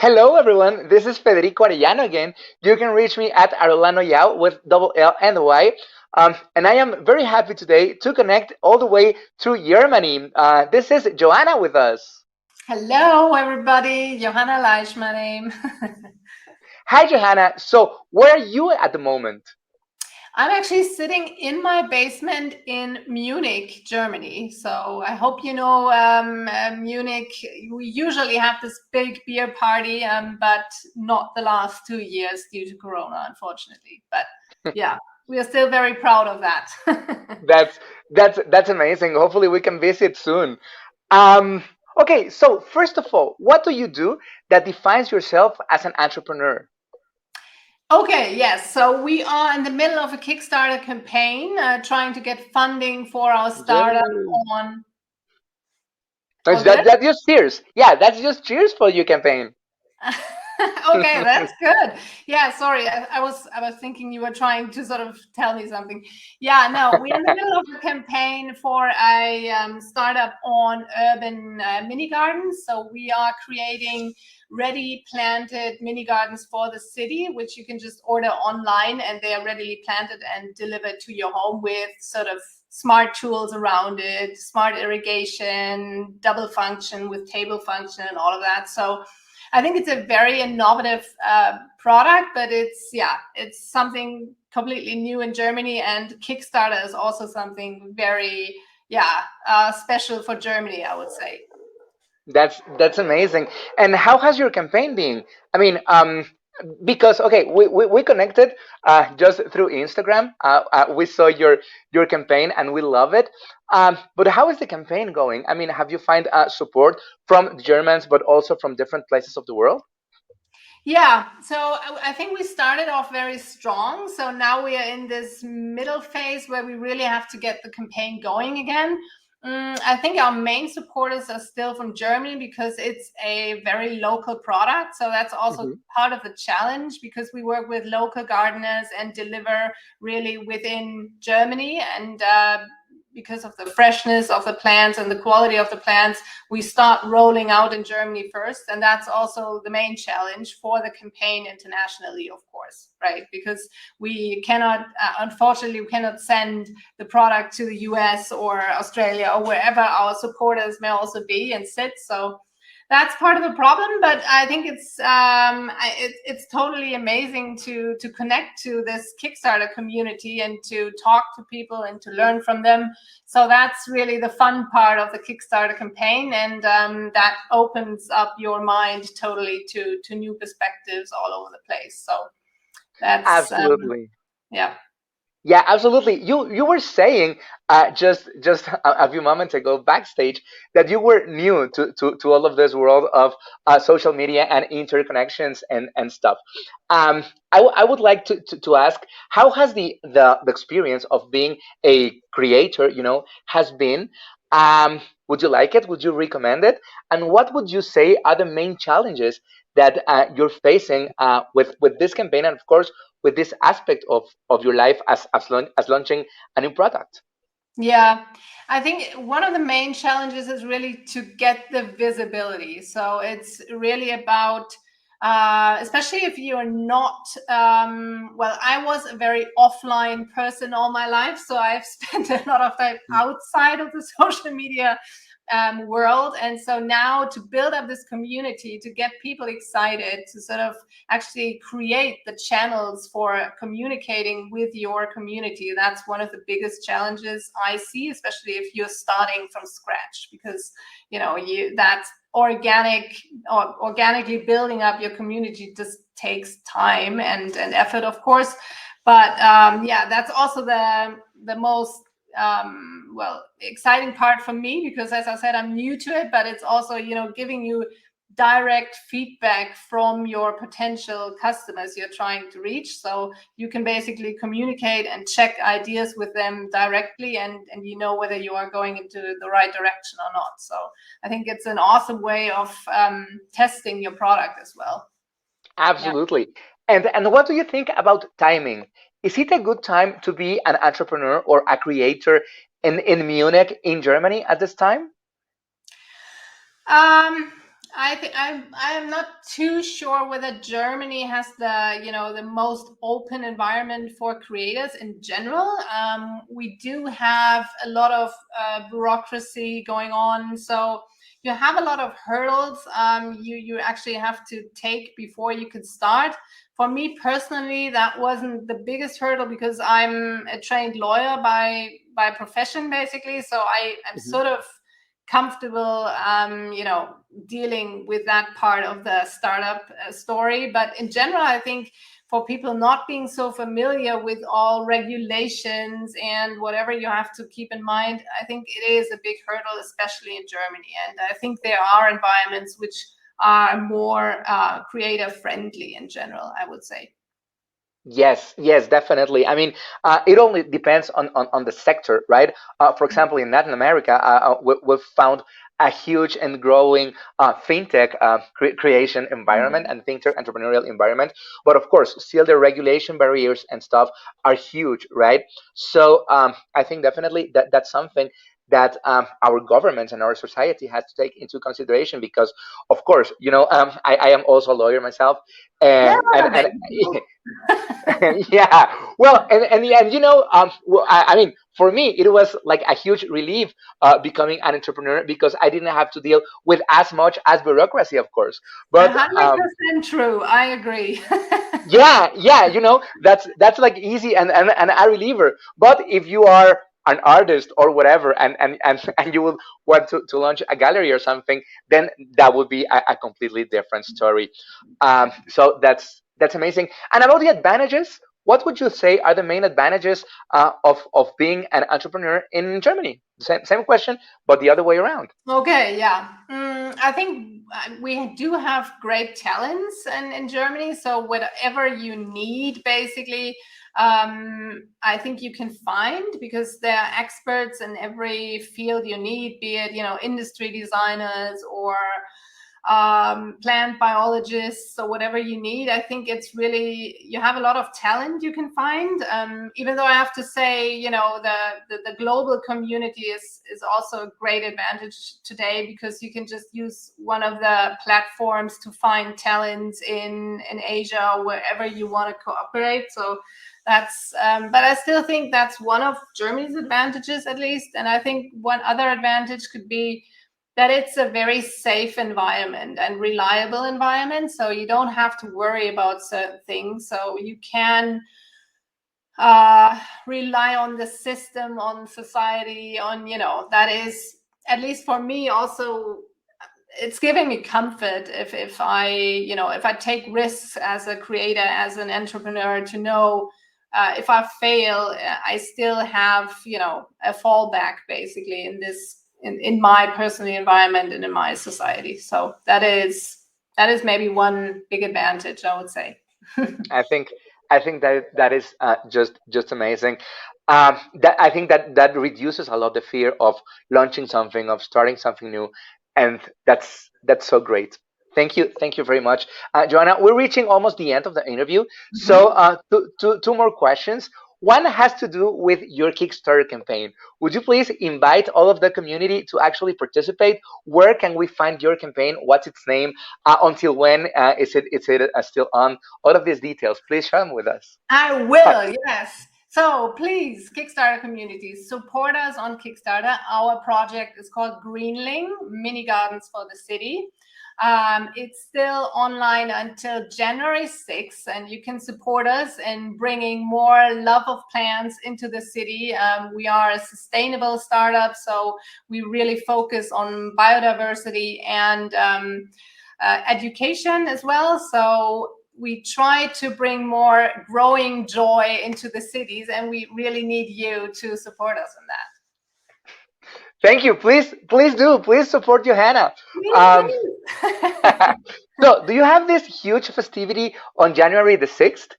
Hello, everyone. This is Federico Arellano again. You can reach me at Arellano Yao with double L and Y. And I am very happy today to connect all the way through Germany. This is Johanna with us. Hello, everybody. Johanna Leisch, my name. Hi, Johanna. So, where are you at the moment? I'm actually sitting in my basement in Munich, Germany. So I hope you know Munich. We usually have this big beer party, but not the last 2 years due to Corona, unfortunately. But yeah, we are still very proud of that. That's that's amazing. Hopefully, we can visit soon. Um, okay. So, first of all, what do you do that defines yourself as an entrepreneur? Okay, yes. So we are in the middle of a Kickstarter campaign, trying to get funding for our startup Yay. on. That's, All good? that's just cheers. Yeah, that's just cheers for your campaign. Okay, that's good. Yeah, sorry, I was thinking you were trying to sort of tell me something. Yeah, no, we're in the middle of a campaign for a startup on urban mini gardens. So we are creating ready planted mini gardens for the city, which you can just order online, and they are readily planted and delivered to your home with sort of smart tools around it, smart irrigation, double function with table function, and all of that. So I think it's a very innovative product, but it's something completely new in Germany, and Kickstarter is also something very special for Germany, I would say. That's amazing. And how has your campaign been? I mean, because okay, we connected just through Instagram. We saw your campaign and we love it. But how is the campaign going? I mean, have you find support from the Germans, but also from different places of the world? Yeah, so I think we started off very strong. So now we are in this middle phase where we really have to get the campaign going again. I think our main supporters are still from Germany because it's a very local product. So that's also Hmm. part of the challenge, because we work with local gardeners and deliver really within Germany. And because of the freshness of the plants and the quality of the plants, we start rolling out in Germany first. And that's also the main challenge for the campaign internationally, of course, right? Because we cannot, unfortunately, we cannot send the product to the US or Australia or wherever our supporters may also be and sit. So that's part of the problem, but I think it's totally amazing to connect to this Kickstarter community and to talk to people and to learn from them. So that's really the fun part of the Kickstarter campaign, and that opens up your mind totally to new perspectives all over the place. So that's Absolutely. yeah. Yeah, absolutely. You were saying just a few moments ago backstage that you were new to all of this world of social media and interconnections and stuff. I would like to ask, how has the experience of being a creator, has been? Would you like it? Would you recommend it? And what would you say are the main challenges that you're facing with this campaign, and of course with this aspect of your life as launching a new product? Yeah, I think one of the main challenges is really to get the visibility. So it's really about, especially if you're not, well, I was a very offline person all my life. So I've spent a lot of time outside of the social media world. And so now to build up this community, to get people excited, to sort of actually create the channels for communicating with your community, that's one of the biggest challenges I see, especially if you're starting from scratch, because that's organically building up your community just takes time and effort, of course. But yeah, that's also the most exciting part for me, because as I said, I'm new to it, but it's also giving you direct feedback from your potential customers you're trying to reach, so you can basically communicate and check ideas with them directly, and whether you are going into the right direction or not. So I think it's an awesome way of testing your product as well. Yeah. Absolutely. And what do you think about timing? Is it a good time to be an entrepreneur or a creator in Munich, in Germany at this time? Um, I'm not too sure whether Germany has the the most open environment for creators in general. We do have a lot of bureaucracy going on, so you have a lot of hurdles you actually have to take before you could start. For me personally, that wasn't the biggest hurdle because I'm a trained lawyer by profession, basically. So I'm Mhm. sort of comfortable dealing with that part of the startup story. But in general, I think for people not being so familiar with all regulations and whatever you have to keep in mind, I think it is a big hurdle, especially in Germany. And I think there are environments which are more creator friendly in general, I would say. Yes, yes, definitely. I mean, it only depends on the sector, right? For example, in Latin America, we've found a huge and growing fintech creation environment Mhm. and fintech entrepreneurial environment. But of course, still the regulation barriers and stuff are huge, right? So I think definitely that's something that our government and our society has to take into consideration because, of course, I am also a lawyer myself, Yeah, and then you yeah, well, and well, I mean, for me it was like a huge relief becoming an entrepreneur because I didn't have to deal with as much as bureaucracy, of course. But 100% true. I agree. yeah, yeah, that's like easy and a reliever. But if you are an artist or whatever, and you will want to launch a gallery or something, then that would be a completely different story. So that's amazing. And about the advantages, what would you say are the main advantages of being an entrepreneur in Germany? Same question, but the other way around. Okay, yeah. I think we do have great talents in Germany. So whatever you need, basically, I think you can find because there are experts in every field you need, be it industry designers or plant biologists or whatever you need. I think it's really, you have a lot of talent you can find. Even though I have to say, the global community is also a great advantage today because you can just use one of the platforms to find talents in Asia or wherever you want to cooperate. So that's but I still think that's one of Germany's advantages, at least. And I think one other advantage could be that it's a very safe environment and reliable environment. So you don't have to worry about certain things. So you can rely on the system, on society, on, that is, at least for me, also, it's giving me comfort if I, if I take risks as a creator, as an entrepreneur, to know if I fail, I still have, a fallback basically in this, in my personal environment and in my society. So that is maybe one big advantage, I would say. I think I think that is just amazing. That I think that reduces a lot the fear of launching something, of starting something new, and that's so great. Thank you very much, Joanna. We're reaching almost the end of the interview, so Mhm. two more questions. One has to do with your Kickstarter campaign. Would you please invite all of the community to actually participate? Where can we find your campaign? What's its name? Until when is it still on? All of these details, please share them with us. I Uh, will, yes. So please, Kickstarter communities, support us on Kickstarter. Our project is called Greenling, Mini Gardens for the City. It's still online until January 6th, and you can support us in bringing more love of plants into the city. We are a sustainable startup, so we really focus on biodiversity and education as well. So we try to bring more growing joy into the cities, and we really need you to support us in that. Thank you. Please do. Please support Johanna. Please, Um, please. so, do you have this huge festivity on January the 6th?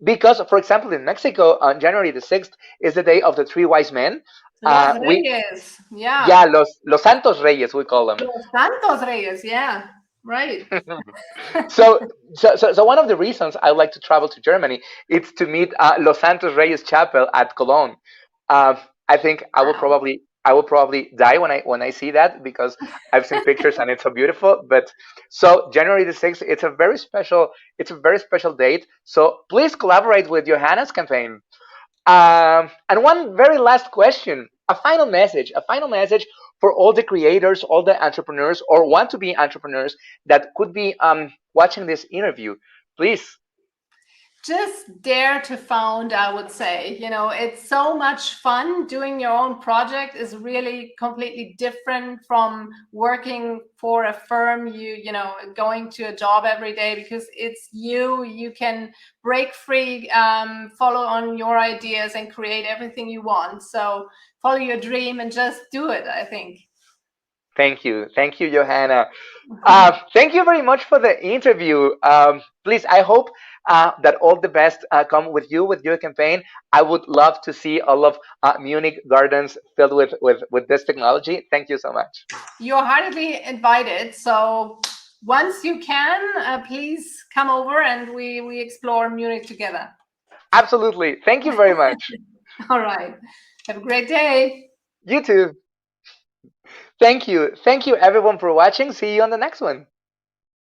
Because, for example, in Mexico, on January the 6th is the day of the three wise men. Los We Reyes, yeah. Yeah, los Santos Reyes, we call them. Los Santos Reyes, yeah. Right. So one of the reasons I like to travel to Germany is to meet Los Santos Reyes Chapel at Cologne. I think I will Wow. probably. I will probably die when I see that, because I've seen pictures and it's so beautiful. But so January the 6th, it's a very special date. So please collaborate with Johanna's campaign. And one very last question, a final message for all the creators, all the entrepreneurs, or want to be entrepreneurs that could be watching this interview. Please. Just dare to found, I would say. It's so much fun. Doing your own project is really completely different from working for a firm, going to a job every day, because it's you can break free, follow on your ideas and create everything you want. So follow your dream and just do it, I think. Thank you, Johanna. Thank you very much for the interview. Please, I hope that all the best come with you with your campaign. I would love to see all of Munich gardens filled with this technology. Thank you so much. You're heartily invited. So once you can, please come over and we explore Munich together. Absolutely. Thank you very much. All right. Have a great day. You too. Thank you. Thank you, everyone, for watching. See you on the next one.